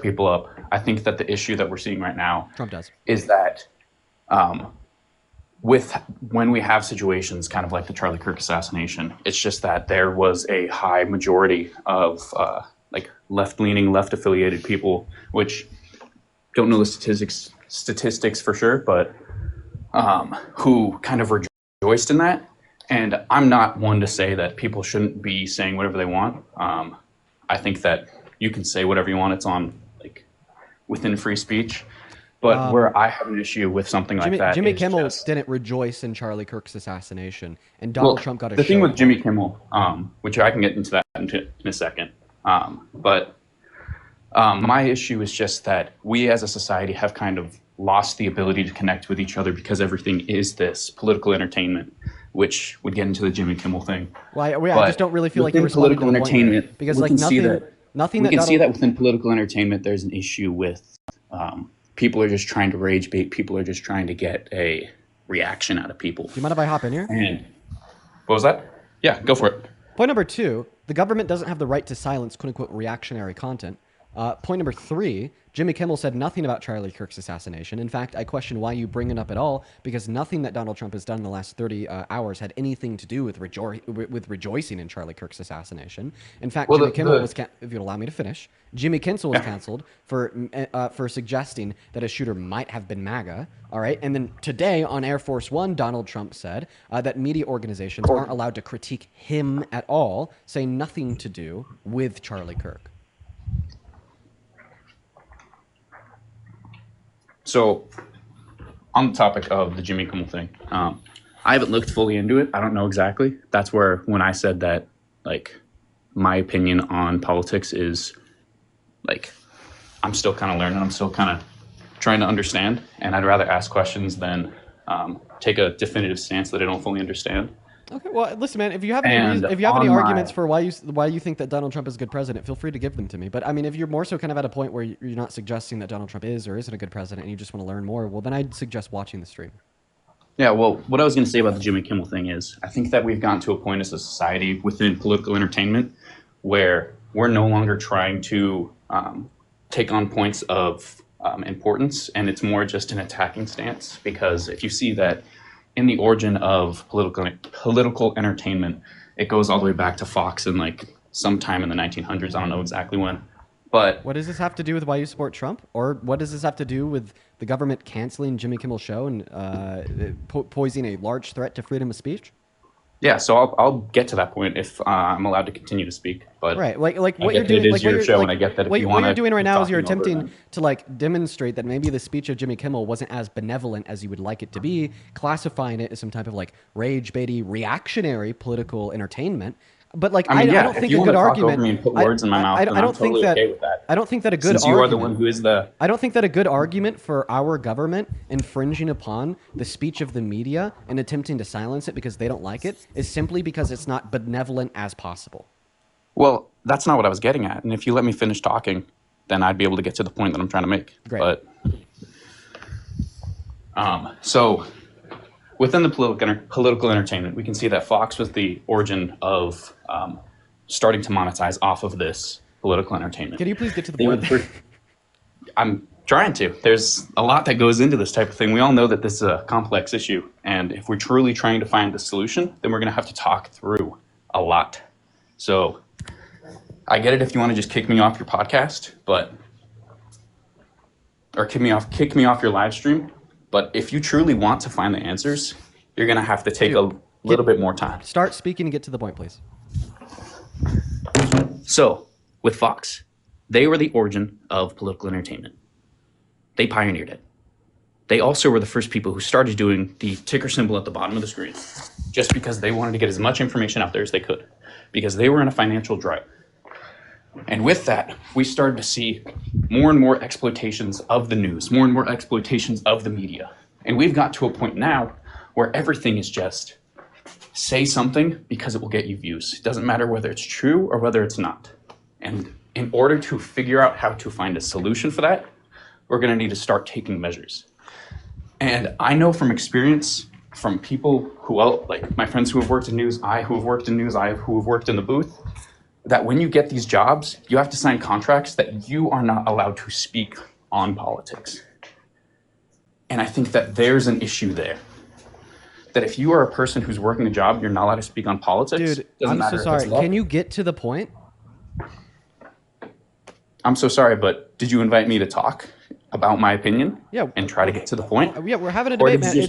people up. I think that the issue that we're seeing right now Trump does. is that when we have situations kind of like the Charlie Kirk assassination, it's just that there was a high majority of like left-leaning, left-affiliated people, which don't know the statistics for sure, but who kind of rejoiced in that. And I'm not one to say that people shouldn't be saying whatever they want. I think that you can say whatever you want. It's on like within free speech. But where I have an issue with something like that, Jimmy Kimmel didn't rejoice in Charlie Kirk's assassination, and Donald Trump got a the show. thing with Jimmy Kimmel, which I can get into that in a second. But my issue is just that we as a society have kind of lost the ability to connect with each other because everything is this political entertainment, which would get into the Jimmy Kimmel thing. Well, I just don't really feel like you're responding to the point, because like nothing we can see that within political entertainment, there's an issue with people are just trying to rage bait. People are just trying to get a reaction out of people. Do you mind if I hop in here? And what was that? Yeah, go for it. Point number 2, the government doesn't have the right to silence quote-unquote reactionary content. Point number 3, Jimmy Kimmel said nothing about Charlie Kirk's assassination. In fact, I question why you bring it up at all, because nothing that Donald Trump has done in the last 30 hours had anything to do with rejoicing in Charlie Kirk's assassination. In fact, Jimmy Kimmel was, if you'd allow me to finish, Jimmy Kimmel was canceled for suggesting that a shooter might have been Maga. All right, and then today on Air Force One, Donald Trump said that media organizations aren't allowed to critique him at all, saying nothing to do with Charlie Kirk. So, on the topic of the Jimmy Kimmel thing, I haven't looked fully into it. I don't know exactly. That's where when I said that, like, my opinion on politics is, like, I'm still kind of learning. I'm still kind of trying to understand, and I'd rather ask questions than take a definitive stance that I don't fully understand. Okay, well, listen, man. If you have any arguments for why you think that Donald Trump is a good president, feel free to give them to me. But I mean, if you're more so kind of at a point where you're not suggesting that Donald Trump is or isn't a good president, and you just want to learn more, well, then I'd suggest watching the stream. Yeah, well, what I was going to say about the Jimmy Kimmel thing is, I think that we've gotten to a point as a society within political entertainment where we're no longer trying to take on points of importance, and it's more just an attacking stance. Because if you see that in the origin of political entertainment, it goes all the way back to Fox in like sometime in the 1900s. I don't know exactly when. But what does this have to do with why you support Trump? Or what does this have to do with the government canceling Jimmy Kimmel's show and posing a large threat to freedom of speech? Yeah, so I'll get to that point if I'm allowed to continue to speak. But right, like what you're doing, like your show, and I get that what you're doing right now is you're attempting to like demonstrate that maybe the speech of Jimmy Kimmel wasn't as benevolent as you would like it to be, classifying it as some type of like rage baity reactionary political entertainment. But like I don't think a good argument. Me and put words in my mouth, I don't think totally that. Okay with that. I don't think that a good Since argument. You are the one who is the. I don't think that a good argument for our government infringing upon the speech of the media and attempting to silence it because they don't like it is simply because it's not benevolent as possible. Well, that's not what I was getting at. And if you let me finish talking, then I'd be able to get to the point that I'm trying to make. Great. But so. Within the political entertainment, we can see that Fox was the origin of starting to monetize off of this political entertainment. Can you please get to the point? I'm trying to. There's a lot that goes into this type of thing. We all know that this is a complex issue. And if we're truly trying to find the solution, then we're going to have to talk through a lot. So I get it if you want to just kick me off your podcast, or kick me off your live stream. But if you truly want to find the answers, you're going to have to take a little bit more time. Start speaking and get to the point, please. So, with Fox, they were the origin of political entertainment. They pioneered it. They also were the first people who started doing the ticker symbol at the bottom of the screen, just because they wanted to get as much information out there as they could, because they were in a financial drive. And with that, we started to see more and more exploitations of the news, more and more exploitations of the media. And we've got to a point now where everything is just say something because it will get you views. It doesn't matter whether it's true or whether it's not. And in order to figure out how to find a solution for that, we're going to need to start taking measures. And I know from experience, from people who, like my friends who have worked in news, who have worked in the booth, that when you get these jobs, you have to sign contracts that you are not allowed to speak on politics. And I think that there's an issue there. That if you are a person who's working a job, you're not allowed to speak on politics. Dude, Doesn't I'm so matter if sorry. it's love. Can you get to the point? I'm so sorry, but did you invite me to talk about my opinion? Yeah. And try to get to the point? Yeah, we're having a Or debate, did man. you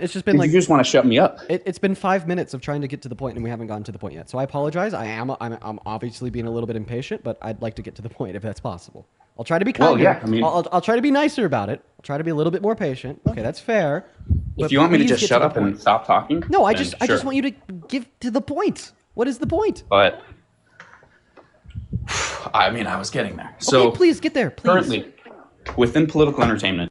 It's just been did like you just want to shut me up? it's been 5 minutes of trying to get to the point, and we haven't gotten to the point yet. So I apologize. I'm obviously being a little bit impatient, but I'd like to get to the point if that's possible. I'll try to be kinder. Well, yeah, I mean, I'll try to be nicer about it. I'll try to be a little bit more patient. Okay, that's fair. if you want me to please just get shut the up and point. stop talking, No, I then just sure. want you to give to the point. What is the point? But I mean, I was getting there. So Okay, please get there. Please. currently, within political entertainment,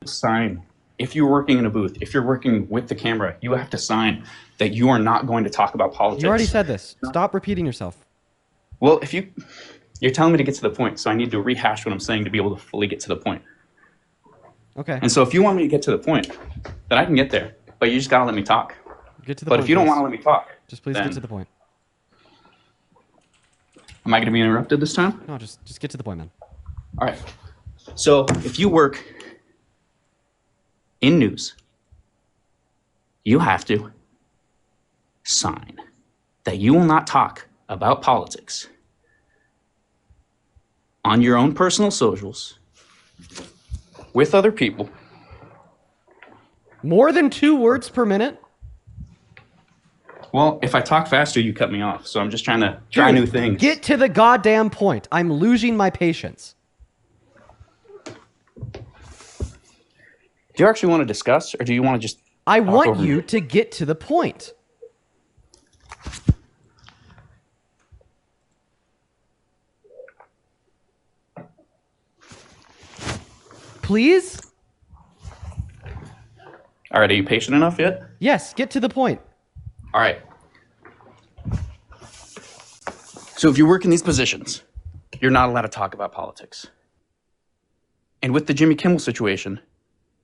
sign. If you're working in a booth, if you're working with the camera, you have to sign that you are not going to talk about politics. You already said this. Stop repeating yourself. Well, you're telling me to get to the point, so I need to rehash what I'm saying to be able to fully get to the point. Okay. And so if you want me to get to the point, then I can get there. But you just gotta let me talk. Get to the But point. if you don't please. want to let me talk, Just please then get to the point. am I gonna be interrupted this time? No, just get to the point, man. All right. So if you work in news, you have to sign that you will not talk about politics on your own personal socials with other people. More than 2 words per minute? Well, if I talk faster, you cut me off. So I'm just trying to try new things. Get to the goddamn point. I'm losing my patience. Do you actually want to discuss, or do you want to just I talk want over you me? to get to the point. Please? All right, are you patient enough yet? Yes, get to the point. All right. So if you work in these positions, you're not allowed to talk about politics. And with the Jimmy Kimmel situation,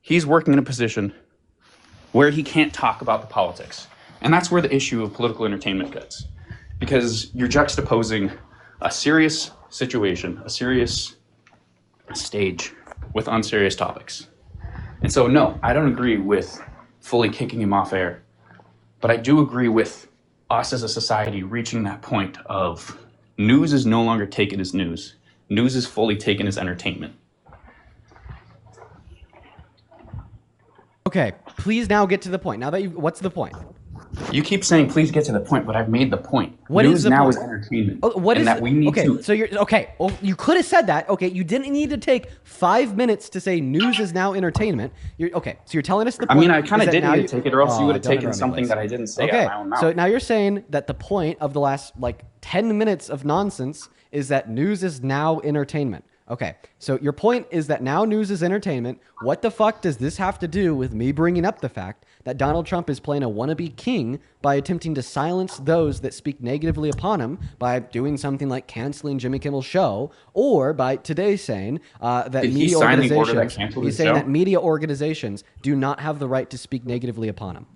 he's working in a position where he can't talk about the politics. And that's where the issue of political entertainment gets. Because you're juxtaposing a serious situation, a serious stage with unserious topics. And so, no, I don't agree with fully kicking him off air. But I do agree with us as a society reaching that point of news is no longer taken as news. News is fully taken as entertainment. Okay, please now get to the point. Now that what's the point? You keep saying, please get to the point, but I've made the point. What news is the now point? is entertainment. What and is that we need okay? to. So you're okay. Well, you could have said that. Okay, you didn't need to take 5 minutes to say news is now entertainment. You're okay. So you're telling us the I point. mean, I kind is of that did now need to take it, or else you would have don't taken interrupt me, something please. that I didn't say out Okay, of my own mouth. so now you're saying that the point of the last like 10 minutes of nonsense is that news is now entertainment. Okay, so your point is that now news is entertainment. What the fuck does this have to do with me bringing up the fact that Donald Trump is playing a wannabe king by attempting to silence those that speak negatively upon him by doing something like canceling Jimmy Kimmel's show, or by today saying that Did he media sign the order that organizations, canceled he's his saying show? that media organizations do not have the right to speak negatively upon him.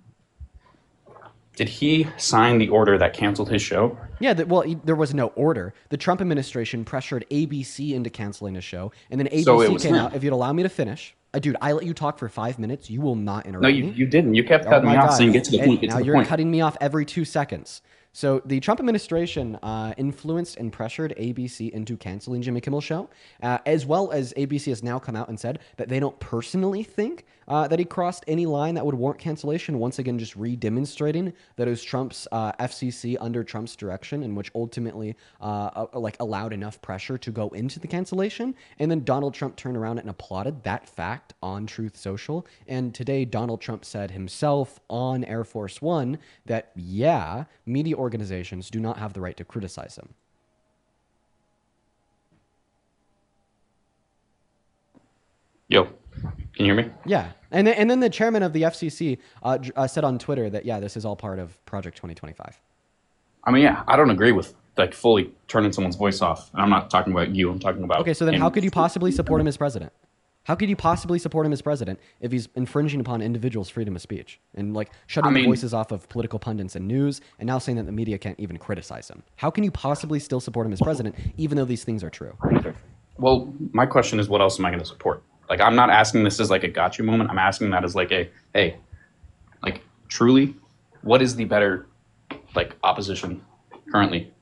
Did he sign the order that canceled his show? Yeah, there was no order. The Trump administration pressured ABC into canceling a show, and then So it ABC was came him. out. If you'd allow me to finish, dude, I let you talk for 5 minutes. You will not interrupt No, me. you didn't. You kept Oh cutting my me off God. saying, get to the And point, get now to the you're point. cutting me off every 2 seconds. So the Trump administration influenced and pressured ABC into canceling Jimmy Kimmel's show, as well as ABC has now come out and said that they don't personally think that he crossed any line that would warrant cancellation. Once again, just re-demonstrating that it was Trump's FCC under Trump's direction, in which ultimately allowed enough pressure to go into the cancellation. And then Donald Trump turned around and applauded that fact on Truth Social. And today, Donald Trump said himself on Air Force One that, yeah, media organizations do not have the right to criticize him. Yo, can you hear me? Yeah. And then the chairman of the FCC said on Twitter that, yeah, this is all part of Project 2025. I mean, yeah, I don't agree with like fully turning someone's voice off. And I'm not talking about you. I'm talking about. Okay, so then him. how could you possibly support him as president? How could you possibly support him as president if he's infringing upon individuals' freedom of speech and like I shutting the mean, voices off of political pundits and news and now saying that the media can't even criticize him? How can you possibly still support him as president even though these things are true? well, my question is, what else am I going to support? Like, I'm not asking this as like a gotcha moment. I'm asking that as like a, hey, like truly, what is the better like opposition currently?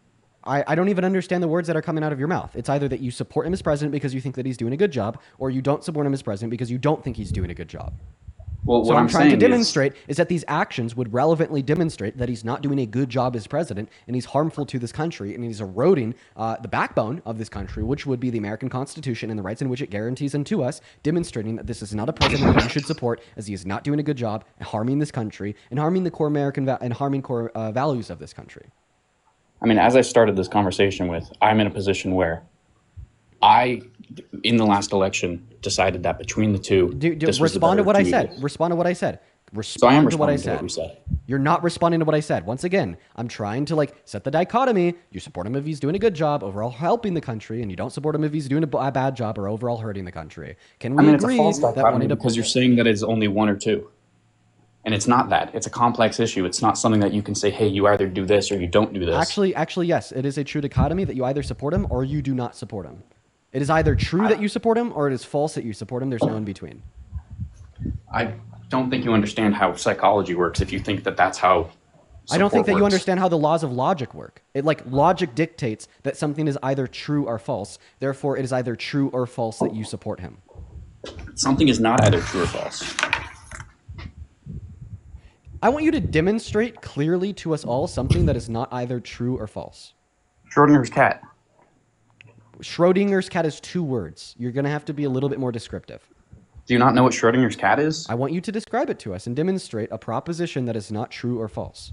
I don't even understand the words that are coming out of your mouth. It's either that you support him as president because you think that he's doing a good job, or you don't support him as president because you don't think he's doing a good job. Well, So what I'm I'm trying to saying demonstrate is that these actions would relevantly demonstrate that he's not doing a good job as president and he's harmful to this country and he's eroding the backbone of this country, which would be the American Constitution and the rights in which it guarantees unto us, demonstrating that this is not a president that you should support as he is not doing a good job and harming this country and harming the core American and harming core values of this country. I mean, as I started this conversation with, I'm in a position where I, in the last election, decided that between the two, this was the Respond to better what I to said. this. Respond to what I said. So I am Respond to what I responding to what said. we said. You're not responding to what I said. Once again, I'm trying to like set the dichotomy. You support him if he's doing a good job, overall helping the country, and you don't support him if he's doing a bad job or overall hurting the country. Can we I mean, it's a agree false that dichotomy wanting to because you're saying that it's only one or two. And it's not that. It's a complex issue. It's not something that you can say, hey, you either do this or you don't do this. actually yes, it is a true dichotomy that you either support him or you do not support him. It is either true that you support him or it is false that you support him. There's no in between. I don't think you understand how psychology works if you think that that's how I don't think support that you works. understand how the laws of logic work. It like logic dictates that something is either true or false. Therefore, it is either true or false that you support him. Something is not either true or false. I want you to demonstrate clearly to us all something that is not either true or false. Schrodinger's cat. Schrodinger's cat is 2 words. You're going to have to be a little bit more descriptive. Do you not know what Schrodinger's cat is? I want you to describe it to us and demonstrate a proposition that is not true or false.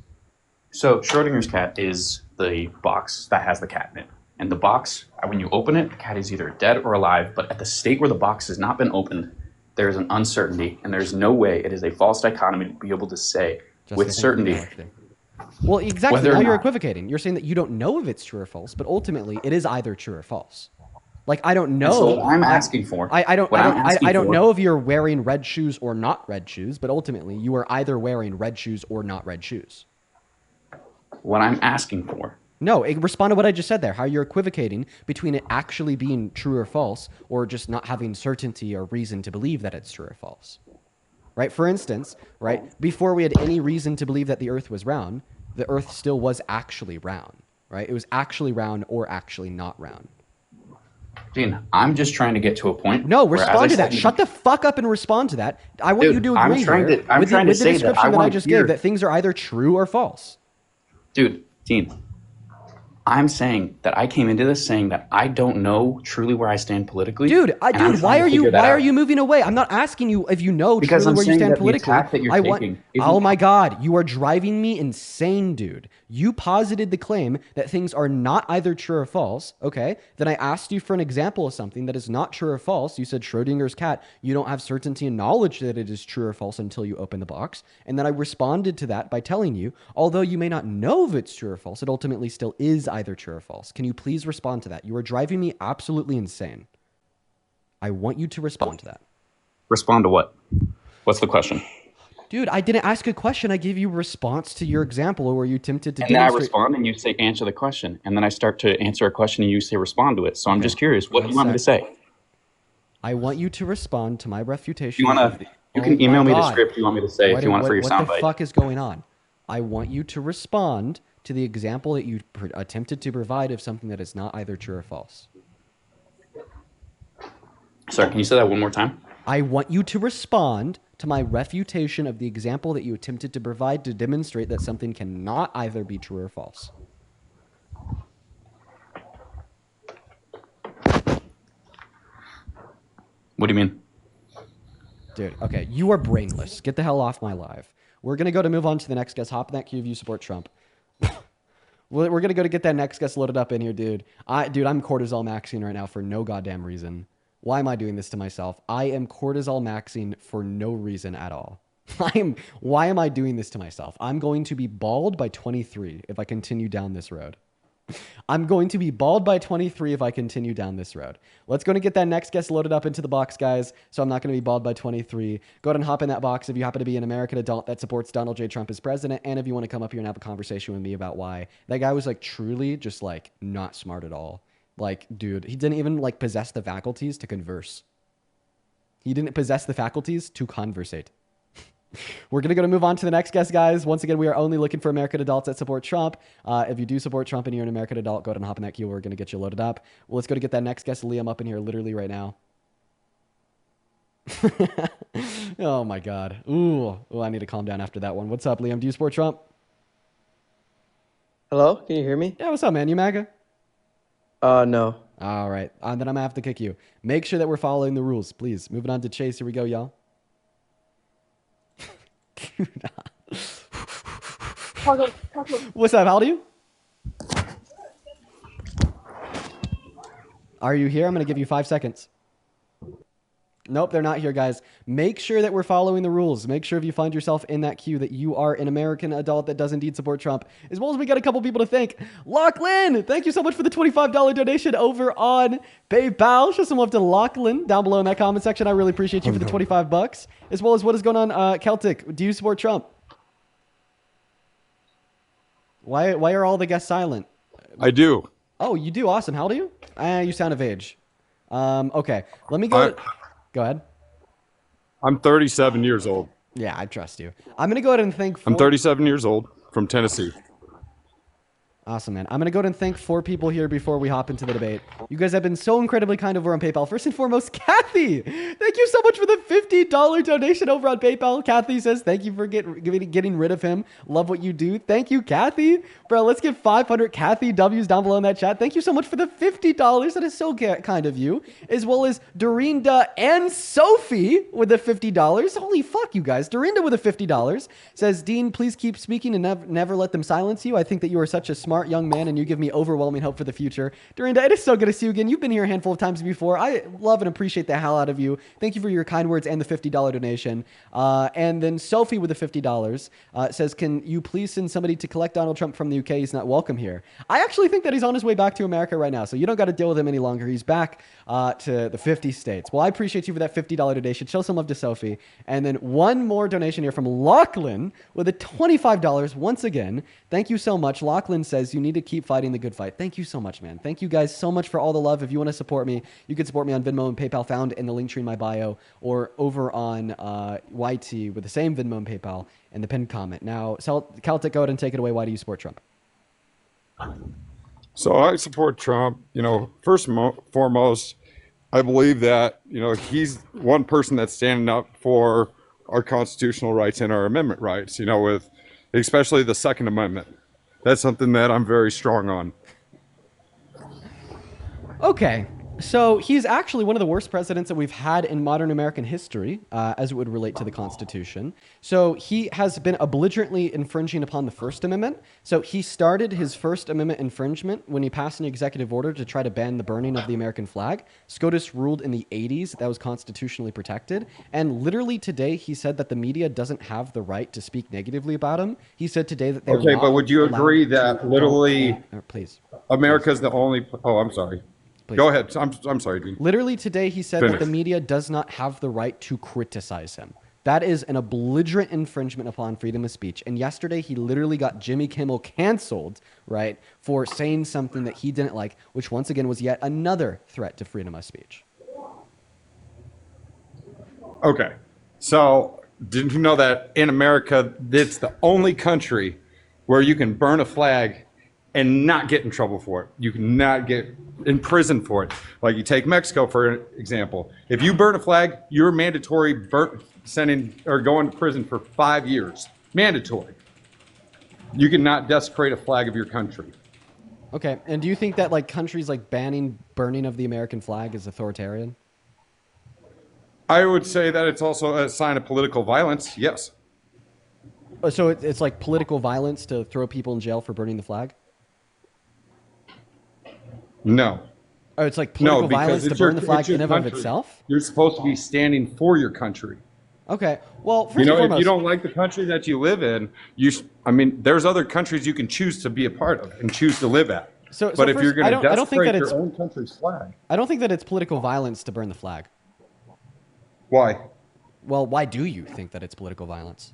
So Schrodinger's cat is the box that has the cat in it. And the box, when you open it, the cat is either dead or alive. But at the state where the box has not been opened, there is an uncertainty, and there's no way it is a false dichotomy to be able to say with certainty. Well, exactly. Whether or Now you're not- equivocating. You're saying that you don't know if it's true or false, but ultimately it is either true or false. Like I don't know. And so what I'm asking for. I don't what I'm asking I don't for- know if you're wearing red shoes or not red shoes, but ultimately you are either wearing red shoes or not red shoes. What I'm asking for. No, respond to what I just said there. How you're equivocating between it actually being true or false, or just not having certainty or reason to believe that it's true or false. Right? For instance, right before we had any reason to believe that the Earth was round, the Earth still was actually round. Right? It was actually round or actually not round. Dean, I'm just trying to get to a point. No, where, as I respond to that. said- Shut the fuck up and respond to that. I want Dude, you to I'm agree trying here to- I'm with trying the, to with the say that description I that I wanna just hear- gave, that things are either true or false. Dude, Dean, I'm saying that I came into this saying that I don't know truly where I stand politically. Dude, and I'm dude, trying why to are you figure that why are out. you moving away? I'm not asking you if you know Because truly I'm where you saying stand that the politically. attack that you're I want. taking isn't- Oh my God, you are driving me insane, dude. You posited the claim that things are not either true or false. Okay, then I asked you for an example of something that is not true or false. You said Schrodinger's cat. You don't have certainty and knowledge that it is true or false until you open the box. And then I responded to that by telling you, although you may not know if it's true or false, it ultimately still is either true or false. Can you please respond to that? You are driving me absolutely insane. I want you to respond to that. Respond to what? What's the question? Dude, I didn't ask a question. I gave you a response to your example where you attempted to And then I demonstrate. respond and you say answer the question. And then I start to answer a question and you say respond to it. So I'm just curious, what do One you want me to sec. say? I want you to respond to my refutation. You wanna of the- you Oh can my email me the God. script you want me to say if you want it for your What the soundbite. fuck is going on? I want you to respond to the example that you attempted to provide of something that is not either true or false. Sorry, can you say that one more time? I want you to respond to my refutation of the example that you attempted to provide to demonstrate that something cannot either be true or false. What do you mean? Dude, okay, you are brainless. Get the hell off my live. We're going to go to move on to the next guest. Hop in that queue if you support Trump. We're going to go to get that next guest loaded up in here, dude. Dude, I'm cortisol maxing right now for no goddamn reason. Why am I doing this to myself? I am cortisol maxing for no reason at all. Why am I doing this to myself? I'm going to be bald by 23 if I continue down this road. I'm going to be bald by 23 if I continue down this road. Let's go and get that next guest loaded up into the box, guys. So I'm not going to be bald by 23. Go ahead and hop in that box if you happen to be an American adult that supports Donald J. Trump as president. And if you want to come up here and have a conversation with me about why that guy was like truly just like not smart at all. Like, dude, he didn't even like possess the faculties to converse. He didn't possess the faculties to conversate. We're going to move on to the next guest, guys. Once again, we are only looking for American adults that support Trump. If you do support Trump and you're an American adult, go ahead and hop in that queue. We're going to get you loaded up. Well, let's go to get that next guest, Liam, up in here literally right now. Oh, my God. Ooh, I need to calm down after that one. What's up, Liam? Do you support Trump? Hello? Can you hear me? Yeah, what's up, man? You MAGA? No. All right. Then I'm going to have to kick you. Make sure that we're following the rules, please. Moving on to Chase. Here we go, y'all. What's up? How old are you? Are you here? I'm going to give you 5 seconds. Nope, they're not here, guys. Make sure that we're following the rules. Make sure if you find yourself in that queue that you are an American adult that does indeed support Trump. As well as we got a couple people to thank. Lachlan, thank you so much for the $25 donation over on PayPal. Show some love to Lachlan down below in that comment section. I really appreciate you for the $25. As well as what is going on, Celtic. Do you support Trump? Why are all the guests silent? I do. Oh, you do? Awesome. How old are you? You sound of age. Okay. Let me go. Go ahead. I'm 37 years old. Yeah, I trust you. I'm going to go ahead and thank... I'm 37 years old from Tennessee. Awesome, man. I'm going to go ahead and thank 4 people here before we hop into the debate. You guys have been so incredibly kind over on PayPal. First and foremost, Kathy. Thank you so much for the $50 donation over on PayPal. Kathy says, thank you for getting rid of him. Love what you do. Thank you, Kathy. Bro, let's get 500 Kathy W's down below in that chat. Thank you so much for the $50. That is so kind of you. As well as Dorinda and Sophie with the $50. Holy fuck, you guys. Dorinda with the $50 says, Dean, please keep speaking and never let them silence you. I think that you are such a smart young man and you give me overwhelming hope for the future. Dorinda, it is so good to see you again. You've been here a handful of times before. I love and appreciate the hell out of you. Thank you for your kind words and the $50 donation. And then Sophie with the $50 says, can you please send somebody to collect Donald Trump from the UK? He's not welcome here. I actually think that he's on his way back to America right now, so you don't got to deal with him any longer. He's back to the 50 states. Well, I appreciate you for that $50 donation. Show some love to Sophie. And then one more donation here from Lachlan with a $25 once again. Thank you so much. Lachlan says, you need to keep fighting the good fight. Thank you so much, man. Thank you guys so much for all the love. If you want to support me, you can support me on Venmo and PayPal found in the link tree in my bio or over on YT with the same Venmo and PayPal in the pinned comment. Now, Celtic, go ahead and take it away. Why do you support Trump? So I support Trump. You know, first and foremost, I believe that, you know, he's one person that's standing up for our constitutional rights and our amendment rights, you know, with especially the Second Amendment. That's something that I'm very strong on. Okay. So he's actually one of the worst presidents that we've had in modern American history, as it would relate to the Constitution. So he has been belligerently infringing upon the First Amendment. So he started his First Amendment infringement when he passed an executive order to try to ban the burning of the American flag. SCOTUS ruled in the 80s that was constitutionally protected. And literally today, he said that the media doesn't have the right to speak negatively about him. He said today that they're okay, but would you agree that literally please, America's the only... Oh, I'm sorry. Please. Go ahead. I'm sorry, Dean. Literally today, he said that the media does not have the right to criticize him. That is an belligerent infringement upon freedom of speech. And yesterday, he literally got Jimmy Kimmel canceled, right, for saying something that he didn't like, which once again was yet another threat to freedom of speech. Okay. So did you know that in America, it's the only country where you can burn a flag and not get in trouble for it? You cannot get in prison for it. Like you take Mexico, for example. If you burn a flag, you're mandatory going to prison for 5 years. Mandatory. You cannot desecrate a flag of your country. Okay. And do you think that like countries like banning burning of the American flag is authoritarian? I would say that it's also a sign of political violence. Yes. So it's like political violence to throw people in jail for burning the flag? No. Oh, it's like political violence to burn the flag in and of itself? You're supposed to be standing for your country. Okay. Well, first and foremost, if you don't like the country that you live in, there's other countries you can choose to be a part of and choose to live at. So But if first, you're going to I don't think that desecrate it's your own country's flag, I don't think that it's political violence to burn the flag. why? Well, why do you think that it's political violence?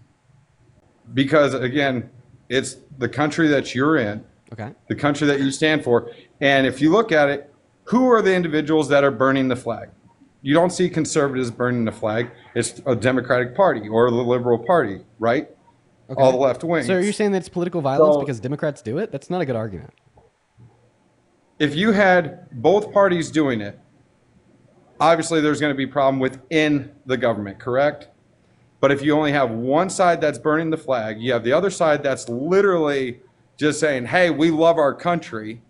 Because again, it's the country that you're in, Okay. the country that you stand for. And if you look at it, who are the individuals that are burning the flag? You don't see conservatives burning the flag. It's a Democratic Party or the Liberal Party, right? Okay. All the left wings. So are you saying that it's political violence So- because Democrats do it? That's not a good argument. If you had both parties doing it, obviously there's going to be a problem within the government, correct? But if you only have one side that's burning the flag, you have the other side that's literally just saying, hey, we love our country.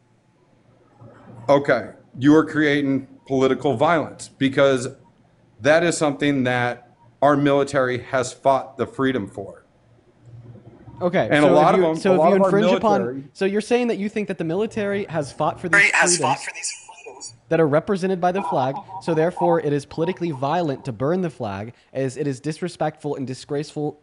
Okay, you are creating political violence because that is something that our military has fought the freedom for. Okay. And so a lot if of you, them- so a if lot you of our infringe military- upon, so you're saying that you think that the military has fought for these freedoms that are represented by the flag, so therefore it is politically violent to burn the flag, as it is disrespectful and disgraceful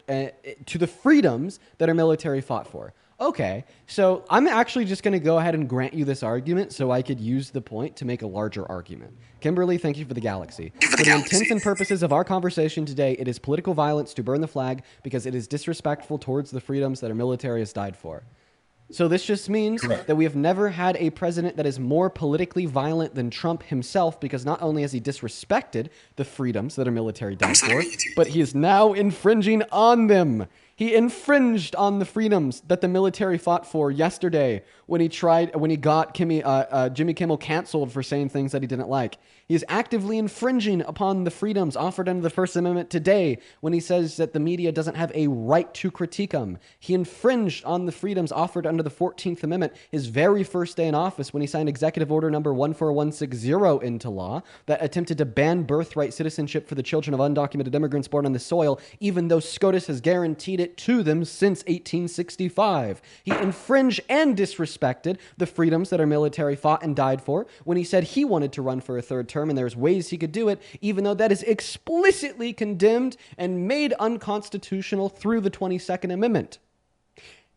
to the freedoms that our military fought for. Okay, so I'm actually just going to go ahead and grant you this argument so I could use the point to make a larger argument. Kimberly, thank you for the galaxy. For the intents and purposes of our conversation today, it is political violence to burn the flag because it is disrespectful towards the freedoms that our military has died for. So this just means that we have never had a president that is more politically violent than Trump himself, because not only has he disrespected the freedoms that our military died for, but he is now infringing on them. He infringed on the freedoms that the military fought for yesterday when he got Jimmy Kimmel canceled for saying things that he didn't like. He is actively infringing upon the freedoms offered under the First Amendment today when he says that the media doesn't have a right to critique him. He infringed on the freedoms offered under the 14th Amendment his very first day in office when he signed Executive Order number 14160 into law that attempted to ban birthright citizenship for the children of undocumented immigrants born on the soil, even though SCOTUS has guaranteed it to them since 1865. He infringed and disrespected the freedoms that our military fought and died for when he said he wanted to run for a third term and there's ways he could do it, even though that is explicitly condemned and made unconstitutional through the 22nd Amendment.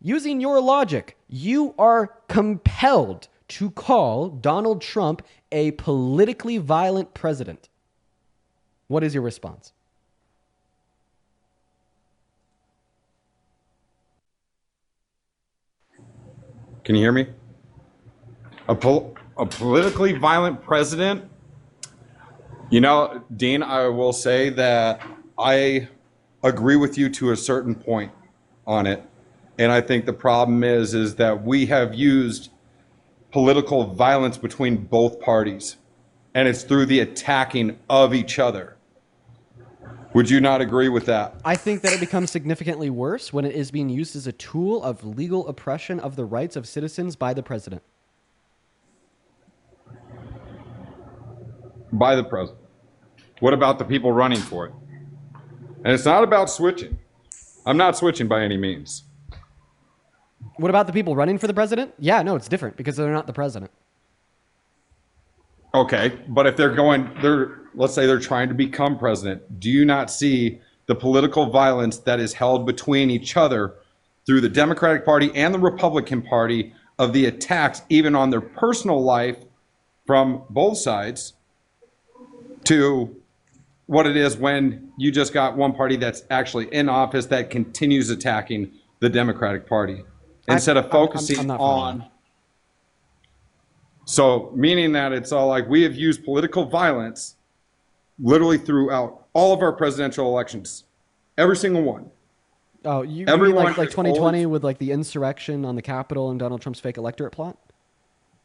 Using your logic, you are compelled to call Donald Trump a politically violent president. What is your response? Can you hear me? A politically violent president? You know, Dean, I will say that I agree with you to a certain point on it. And I think the problem is that we have used political violence between both parties. And it's through the attacking of each other. Would you not agree with that? I think that it becomes significantly worse when it is being used as a tool of legal oppression of the rights of citizens by the president. By the president. What about the people running for it? And it's not about switching. I'm not switching by any means. What about the people running for the president? Yeah, no, it's different because they're not the president. Okay, but if let's say they're trying to become president, do you not see the political violence that is held between each other through the Democratic Party and the Republican Party of the attacks even on their personal life from both sides to what it is when you just got one party that's actually in office that continues attacking the Democratic Party instead of focusing I'm not on... So, meaning that it's all like we have used political violence literally throughout all of our presidential elections, every single one. Oh, you mean Everyone like has 2020 always- with like the insurrection on the Capitol and Donald Trump's fake electorate plot?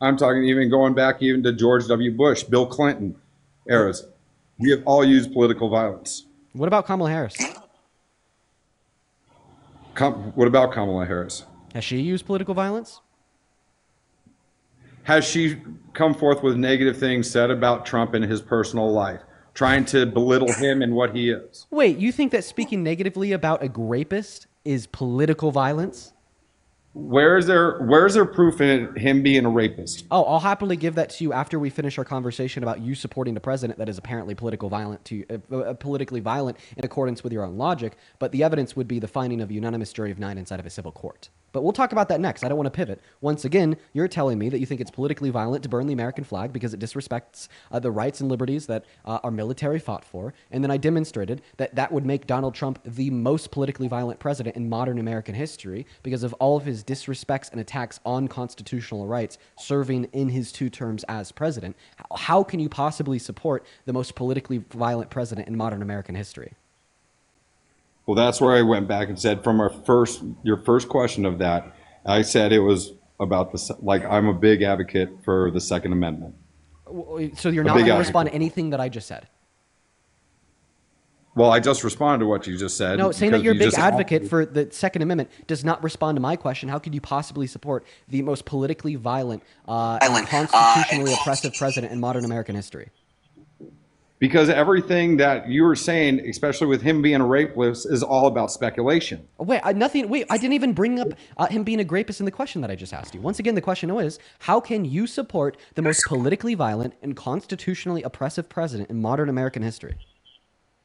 I'm talking even going back even to George W. Bush, Bill Clinton eras. We have all used political violence. What about Kamala Harris? What about Kamala Harris? Has she used political violence? Has she come forth with negative things said about Trump in his personal life, trying to belittle him and what he is? Wait, you think that speaking negatively about a rapist is political violence? Where is there proof in him being a rapist? Oh, I'll happily give that to you after we finish our conversation about you supporting a president that is apparently politically violent in accordance with your own logic, but the evidence would be the finding of a unanimous jury of 9 inside of a civil court. But we'll talk about that next. I don't want to pivot. Once again, you're telling me that you think it's politically violent to burn the American flag because it disrespects the rights and liberties that our military fought for. And then I demonstrated that that would make Donald Trump the most politically violent president in modern American history because of all of his disrespects and attacks on constitutional rights serving in his 2 terms as president. How can you possibly support the most politically violent president in modern American history? Well, that's where I went back and said from your first question of that, I said it was about I'm a big advocate for the Second Amendment. So you're not going to respond to anything that I just said? Well, I just responded to what you just said. No, saying that you're a big advocate for the Second Amendment does not respond to my question. How could you possibly support the most politically violent and constitutionally oppressive president in modern American history? Because everything that you were saying, especially with him being a rapist, is all about speculation. Wait, I didn't even bring up him being a rapist in the question that I just asked you. Once again, the question was, how can you support the most politically violent and constitutionally oppressive president in modern American history?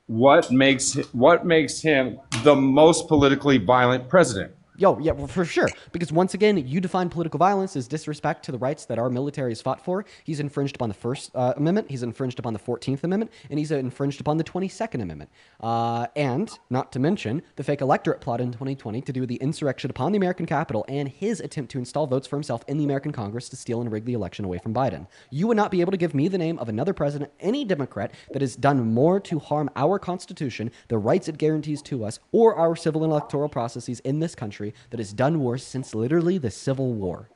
What makes him the most politically violent president? Yo, yeah, well, for sure. Because once again, you define political violence as disrespect to the rights that our military has fought for. He's infringed upon the First Amendment, he's infringed upon the 14th Amendment, and he's infringed upon the 22nd Amendment. And, not to mention, the fake electorate plot in 2020 to do with the insurrection upon the American Capitol and his attempt to install votes for himself in the American Congress to steal and rig the election away from Biden. You would not be able to give me the name of another president, any Democrat, that has done more to harm our Constitution, the rights it guarantees to us, or our civil and electoral processes in this country that has done worse since literally the Civil War.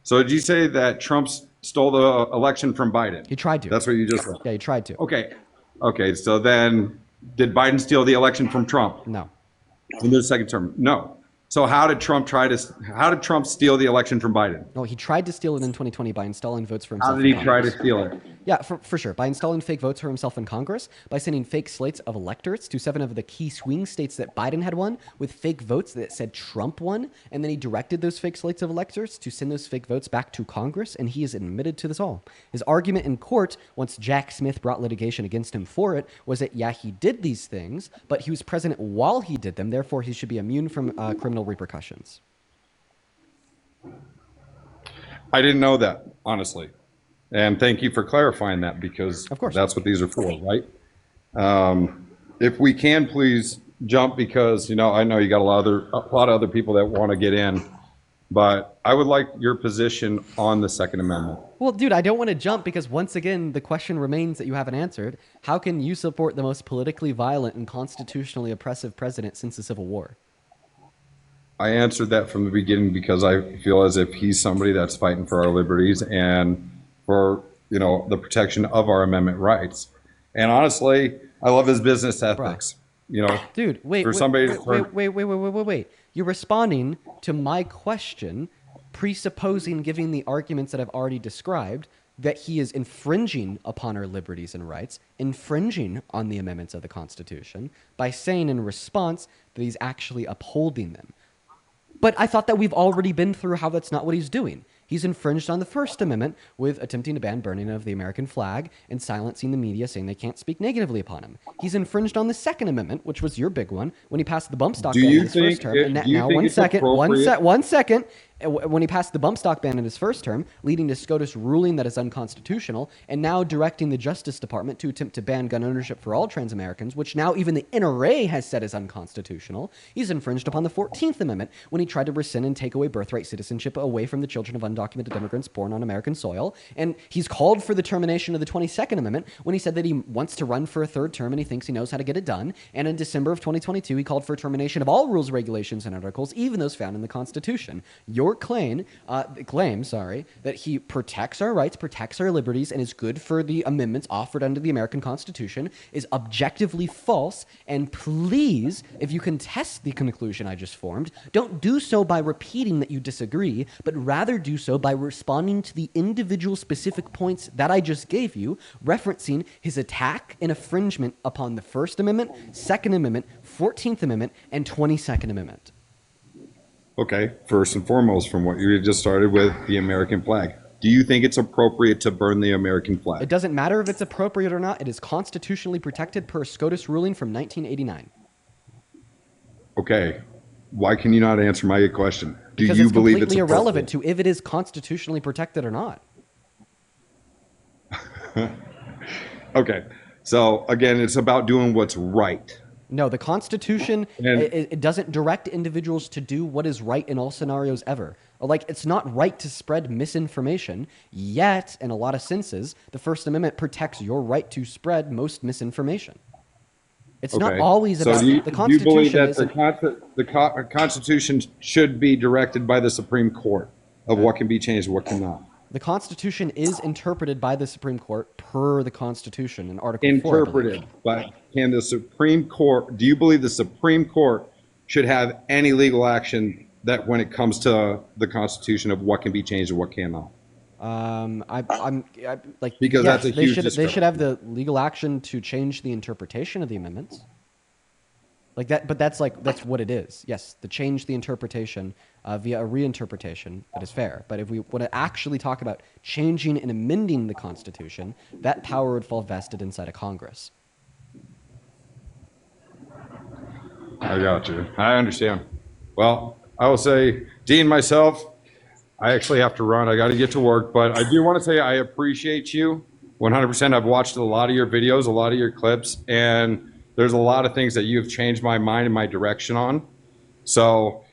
So did you say that Trump stole the election from Biden? He tried to. That's what you just said. Yeah, he tried to. Okay. So then, did Biden steal the election from Trump? No. In the second term? No. So how did Trump steal the election from Biden? No, he tried to steal it in 2020 by installing votes for himself. How did he try to steal it? Yeah, for sure. By installing fake votes for himself in Congress, by sending fake slates of electorates to 7 of the key swing states that Biden had won with fake votes that said Trump won, and then he directed those fake slates of electors to send those fake votes back to Congress, and he is admitted to this all. His argument in court, once Jack Smith brought litigation against him for it, was that, yeah, he did these things, but he was president while he did them, therefore he should be immune from criminal repercussions. I didn't know that, honestly. And thank you for clarifying that, because of course that's what these are for, right? If we can please jump, because I know you got a lot of other people that want to get in, but I would like your position on the Second Amendment. Well, dude, I don't want to jump because once again, the question remains that you haven't answered. How can you support the most politically violent and constitutionally oppressive president since the Civil War? I answered that from the beginning because I feel as if he's somebody that's fighting for our liberties and for, the protection of our amendment rights. And honestly, I love his business ethics. Dude, wait. You're responding to my question, presupposing, giving the arguments that I've already described, that he is infringing upon our liberties and rights, infringing on the amendments of the Constitution, by saying in response that he's actually upholding them. But I thought that we've already been through how that's not what he's doing. He's infringed on the First Amendment with attempting to ban burning of the American flag and silencing the media, saying they can't speak negatively upon him. He's infringed on the Second Amendment, which was your big one, when he passed the bump stock ban in his first term. One second. When he passed the bump stock ban in his first term, leading to SCOTUS ruling that is unconstitutional, and now directing the Justice Department to attempt to ban gun ownership for all trans Americans, which now even the NRA has said is unconstitutional. He's infringed upon the 14th Amendment when he tried to rescind and take away birthright citizenship away from the children of undocumented immigrants born on American soil. And he's called for the termination of the 22nd Amendment when he said that he wants to run for a third term and he thinks he knows how to get it done. And in December of 2022, he called for termination of all rules, regulations, and articles, even those found in the Constitution. Your claim that he protects our rights, protects our liberties, and is good for the amendments offered under the American Constitution is objectively false. And please, if you contest the conclusion I just formed, don't do so by repeating that you disagree, but rather do so by responding to the individual specific points that I just gave you, referencing his attack and infringement upon the First Amendment, Second Amendment, 14th Amendment, and 22nd Amendment. Okay, first and foremost, from what you just started with, the American flag. Do you think it's appropriate to burn the American flag? It doesn't matter if it's appropriate or not. It is constitutionally protected per SCOTUS ruling from 1989. Okay. Why can you not answer my question? Do Because you it's believe completely it's irrelevant to if it is constitutionally protected or not. Okay. So again, it's about doing what's right. No, the Constitution, And it doesn't direct individuals to do what is right in all scenarios ever. Like, it's not right to spread misinformation, yet, in a lot of senses, the First Amendment protects your right to spread most misinformation. It's not okay. always So about do the you believe Constitution. that the Constitution should be directed by the Supreme Court of what can be changed and what cannot? The Constitution is interpreted by the Supreme Court per the Constitution in Article 4, I believe. Interpreted, but can the Supreme Court, do you believe the Supreme Court should have any legal action that when it comes to the Constitution of what can be changed and what cannot? I'm like, Because yes, that's a they huge should discrepancy. have the legal action to change the interpretation of the amendments. Like that, but that's what it is. Yes, to change the interpretation via a reinterpretation that is fair. But if we want to actually talk about changing and amending the Constitution, that power would fall vested inside of Congress. I got you. I understand. Well, I will say, Dean, myself, I actually have to run. I got to get to work, but I do want to say I appreciate you 100%. I've watched a lot of your videos, a lot of your clips, and there's a lot of things that you've changed my mind and my direction on. So,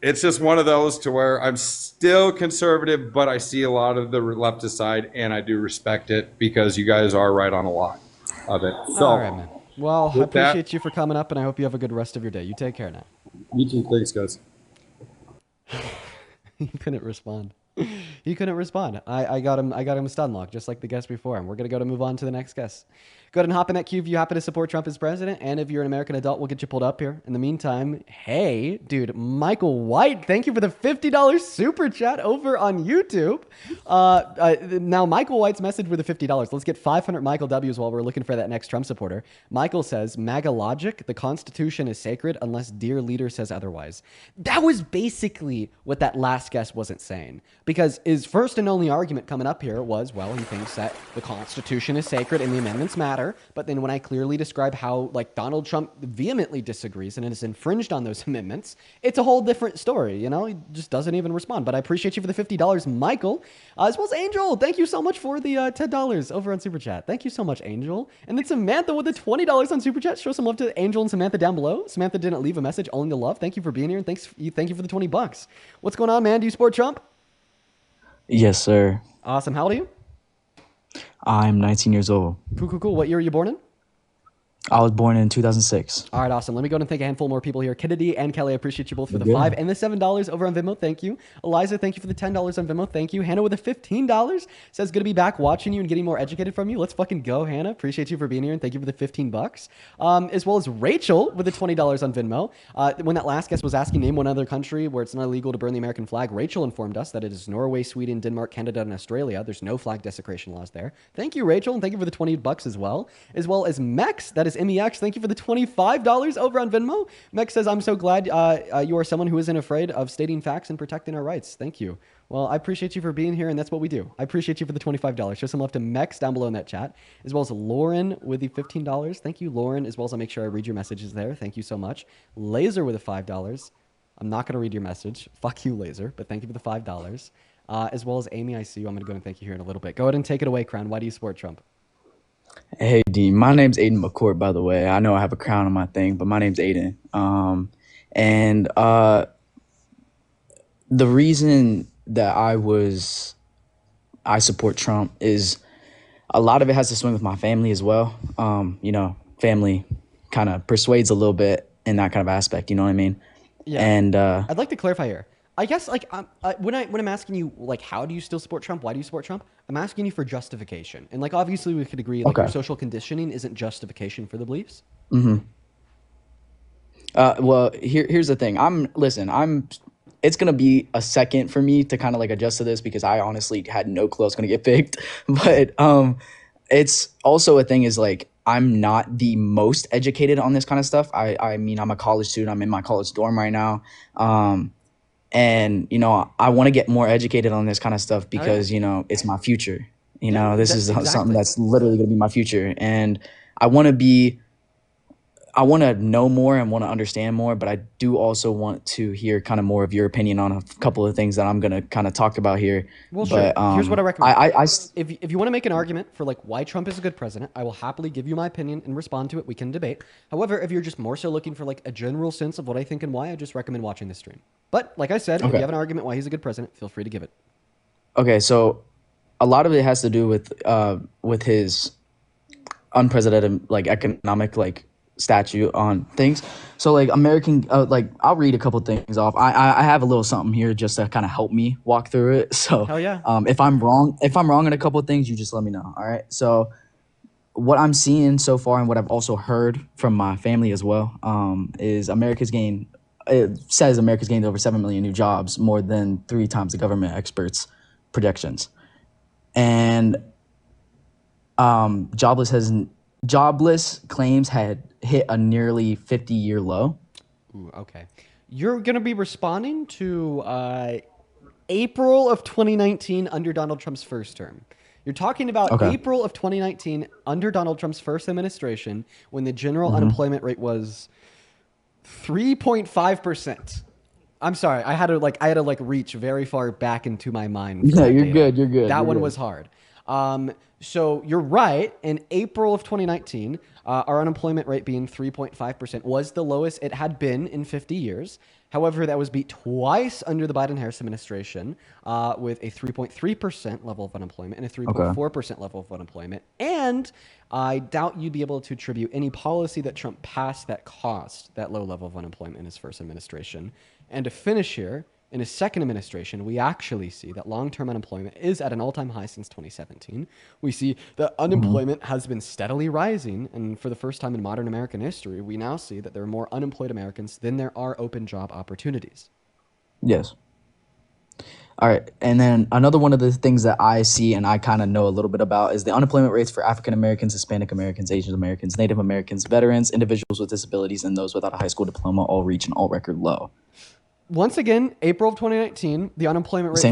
it's just one of those to where I'm still conservative, but I see a lot of the leftist side, and I do respect it because you guys are right on a lot of it. So, All right, man. Well, I with that- appreciate you for coming up, and I hope you have a good rest of your day. You take care now. you too. Thanks, guys. He couldn't respond. He couldn't respond. I got him a stun lock, just like the guest before him. We're gonna move on to the next guest. Go ahead and hop in that queue if you happen to support Trump as president, and if you're an American adult, we'll get you pulled up here. In the meantime, hey, dude, Michael White, thank you for the $50 super chat over on YouTube. Now, Michael White's message with the $50. Let's get 500 Michael W's while we're looking for that next Trump supporter. Michael says, MAGA logic, the Constitution is sacred unless dear leader says otherwise. That was basically what that last guest wasn't saying. Because his first and only argument coming up here was, well, he thinks that the Constitution is sacred and the amendments matter. But then when I clearly describe how, like, Donald Trump vehemently disagrees and is infringed on those amendments, it's a whole different story. He just doesn't even respond. But I appreciate you for the $50, Michael, as well as Angel. Thank you so much for the $10 over on Super Chat. Thank you so much, Angel. And then Samantha with the $20 on Super Chat. Show some love to Angel and Samantha down below. Samantha didn't leave a message, only the love. Thank you for being here, and thank you for the $20. What's going on, man? Do you support Trump? Yes, sir. Awesome. How old are you? I'm 19 years old. Cool. What year were you born in? I was born in 2006. All right, awesome. Let me go and thank a handful more people here. Kennedy and Kelly, I appreciate you both for the Yeah. $5 and the $7 over on Venmo. Thank you. Eliza, thank you for the $10 on Venmo. Thank you. Hannah with the $15 says, good to be back watching you and getting more educated from you. Let's fucking go, Hannah. Appreciate you for being here, and thank you for the $15. As well as Rachel with the $20 on Venmo. When that last guest was asking, name one other country where it's not illegal to burn the American flag, Rachel informed us that it is Norway, Sweden, Denmark, Canada, and Australia. There's no flag desecration laws there. Thank you, Rachel, and thank you for the $20 as well. As well as Mex, that is MEX. Thank you for the $25 over on Venmo. Mex says, I'm so glad you are someone who isn't afraid of stating facts and protecting our rights. Thank you. Well, I appreciate you for being here, and that's what we do. I appreciate you for the $25. Show some love to Mex down below in that chat, as well as Lauren with the $15. Thank you, Lauren, as well as I'll make sure I read your messages there. Thank you so much. Laser with the $5. I'm not going to read your message. Fuck you, Laser, but thank you for the $5. As well as Amy, I see you. I'm going to go and thank you here in a little bit. Go ahead and take it away, Crown. Why do you support Trump? Hey, Dean. My name's Aiden McCourt, by the way. I know I have a crown on my thing, but my name's Aiden. And the reason that I support Trump is a lot of it has to swing with my family as well. Family kind of persuades a little bit in that kind of aspect. You know what I mean? Yeah. And I'd like to clarify here. I guess, when I'm asking you, how do you still support Trump? Why do you support Trump? I'm asking you for justification. And, obviously we could agree, Okay. your social conditioning isn't justification for the beliefs. Mm-hmm. Well, here's the thing. It's going to be a second for me to kind of adjust to this because I honestly had no clue I was going to get picked. But it's also a thing is I'm not the most educated on this kind of stuff. I mean, I'm a college student. I'm in my college dorm right now. And, I want to get more educated on this kind of stuff because, it's my future. This is exactly. something that's literally going to be my future. And I want to be I want to know more and want to understand more, but I do also want to hear kind of more of your opinion on a couple of things that I'm gonna kind of talk about here. Well, sure. But Here's what I recommend. I If you want to make an argument for like why Trump is a good president, I will happily give you my opinion and respond to it. We can debate. However, if you're just more so looking for like a general sense of what I think and why, I just recommend watching this stream. But like I said, if you have an argument why he's a good president, feel free to give it. Okay, so a lot of it has to do with his unprecedented like economic like statute on things. So like American like I'll read a couple things off. I have a little something here just to kind of help me walk through it. So Hell yeah. if I'm wrong in a couple of things, you just let me know. All right. So what I'm seeing so far and what I've also heard from my family as well is it says America's gained over 7 million new jobs, more than 3 times the government experts projections. And jobless claims had hit a nearly 50-year low. Ooh, okay. You're going to be responding to April of 2019 under Donald Trump's first term. You're talking about April of 2019 under Donald Trump's first administration when the general unemployment rate was 3.5%. I'm sorry, I had to reach very far back into my mind. Yeah, you're good. You're good. That one was hard. So you're right. In April of 2019, our unemployment rate being 3.5% was the lowest it had been in 50 years. However, that was beat twice under the Biden-Harris administration with a 3.3% level of unemployment and a 3.4% level of unemployment. And I doubt you'd be able to attribute any policy that Trump passed that caused that low level of unemployment in his first administration. And to finish here, in his second administration, we actually see that long-term unemployment is at an all-time high since 2017. We see that unemployment has been steadily rising, and for the first time in modern American history, we now see that there are more unemployed Americans than there are open job opportunities. Yes. All right. And then another one of the things that I see and I kind of know a little bit about is the unemployment rates for African Americans, Hispanic Americans, Asian Americans, Native Americans, veterans, individuals with disabilities, and those without a high school diploma all reach an all-record low. Once again, April of 2019, the unemployment rate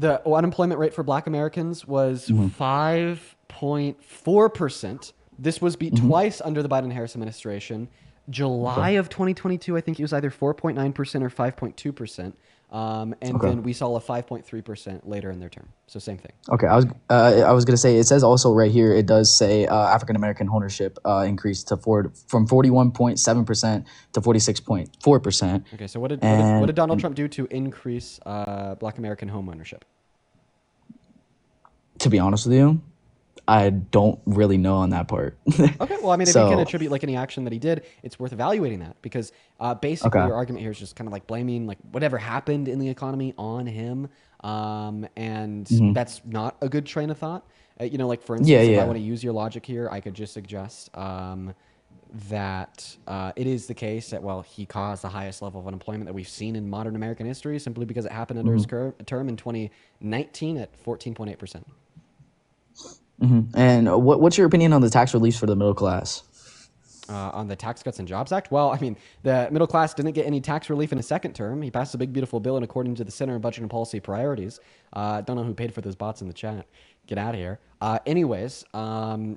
the unemployment rate for Black Americans was 5.4%. This was beat twice under the Biden-Harris administration. July of 2022, I think it was either 4.9% or 5.2%. Then we saw a 5.3% later in their term. So same thing. Okay, I was gonna say it says also right here it does say African American ownership increased to from 41.7% to 46.4%. Okay, so what did Donald Trump do to increase Black American home ownership? To be honest with you, I don't really know on that part. Okay, well, I mean, if you can attribute like any action that he did, it's worth evaluating that because basically your argument here is just kind of like blaming like whatever happened in the economy on him, and that's not a good train of thought. Like for instance, if I want to use your logic here, I could just suggest that it is the case that he caused the highest level of unemployment that we've seen in modern American history simply because it happened under his term in 2019 at 14.8%. And what's your opinion on the tax relief for the middle class? On the Tax Cuts and Jobs Act? Well, I mean, the middle class didn't get any tax relief in his second term. He passed a big, beautiful bill, and according to the Center on Budget and Policy Priorities, don't know who paid for those bots in the chat. Get out of here. According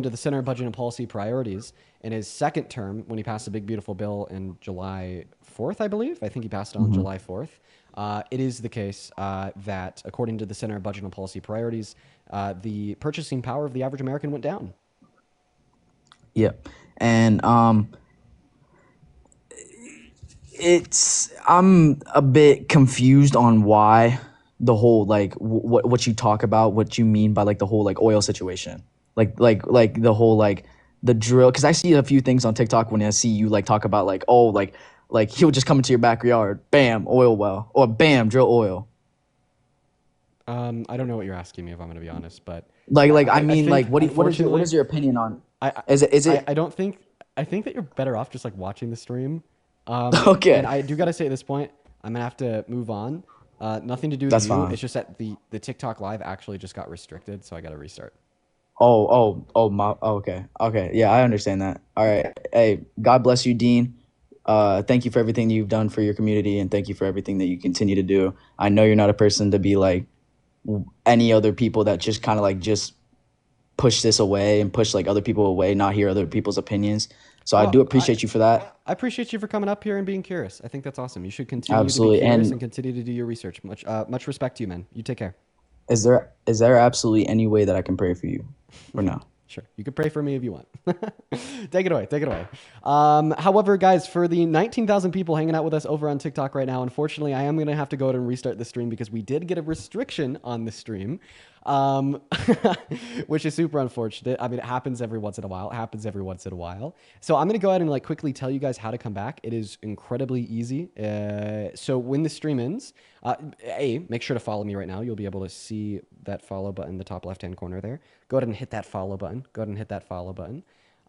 to the Center on Budget and Policy Priorities, in his second term, when he passed a big, beautiful bill in July 4th, I believe. I think he passed it on July 4th. It is the case that, according to the Center on Budget and Policy Priorities, the purchasing power of the average American went down. Yeah. And I'm a bit confused on why the whole like what you talk about, what you mean by like the whole like oil situation, like the whole like the drill. Because I see a few things on TikTok when I see you like talk about like like he'll just come into your backyard, bam, oil well, or bam, drill oil. I don't know what you're asking me if I'm going to be honest, but I mean what is your opinion on? Is it? I think that you're better off just like watching the stream. Okay. And I do got to say at this point, I'm gonna have to move on. Nothing to do with That's you. fine. It's just that the TikTok live actually just got restricted, so I got to restart. Okay. Yeah, I understand that. All right. Hey, God bless you, Dean. Thank you for everything you've done for your community, and thank you for everything that you continue to do. I know you're not a person to be like any other people that just kind of like just push this away and push like other people away, not hear other people's opinions. So I Well, do appreciate you for that. I appreciate you for coming up here and being curious. I think that's awesome. You should continue Absolutely. to be curious And and continue to do your research. Much respect to you, man. You take care. is there absolutely any way that I can pray for you or no? Sure. You could pray for me if you want. Take it away. Take it away. However, guys, for the 19,000 people hanging out with us over on TikTok right now, unfortunately, I am going to have to go ahead and restart the stream because we did get a restriction on the stream, which is super unfortunate. I mean, it happens every once in a while. So I'm going to go ahead and like quickly tell you guys how to come back. It is incredibly easy. So when the stream ends, make sure to follow me right now. You'll be able to see that follow button in the top left-hand corner there. Go ahead and hit that follow button.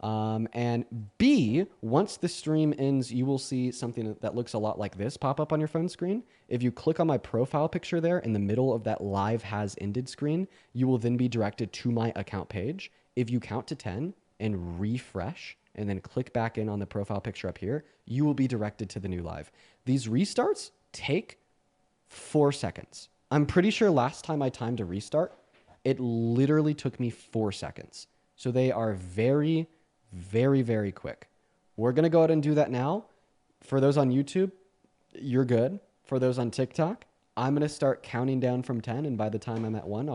And B, once the stream ends, you will see something that looks a lot like this pop up on your phone screen. If you click on my profile picture there in the middle of that live has ended screen, you will then be directed to my account page. If you count to 10 and refresh and then click back in on the profile picture up here, you will be directed to the new live. These restarts take 4 seconds. I'm pretty sure last time I timed a restart, it literally took me 4 seconds. So they are very, very, very quick. We're going to go ahead and do that now. For those on YouTube, you're good. For those on TikTok, I'm going to start counting down from 10. And by the time I'm at 1,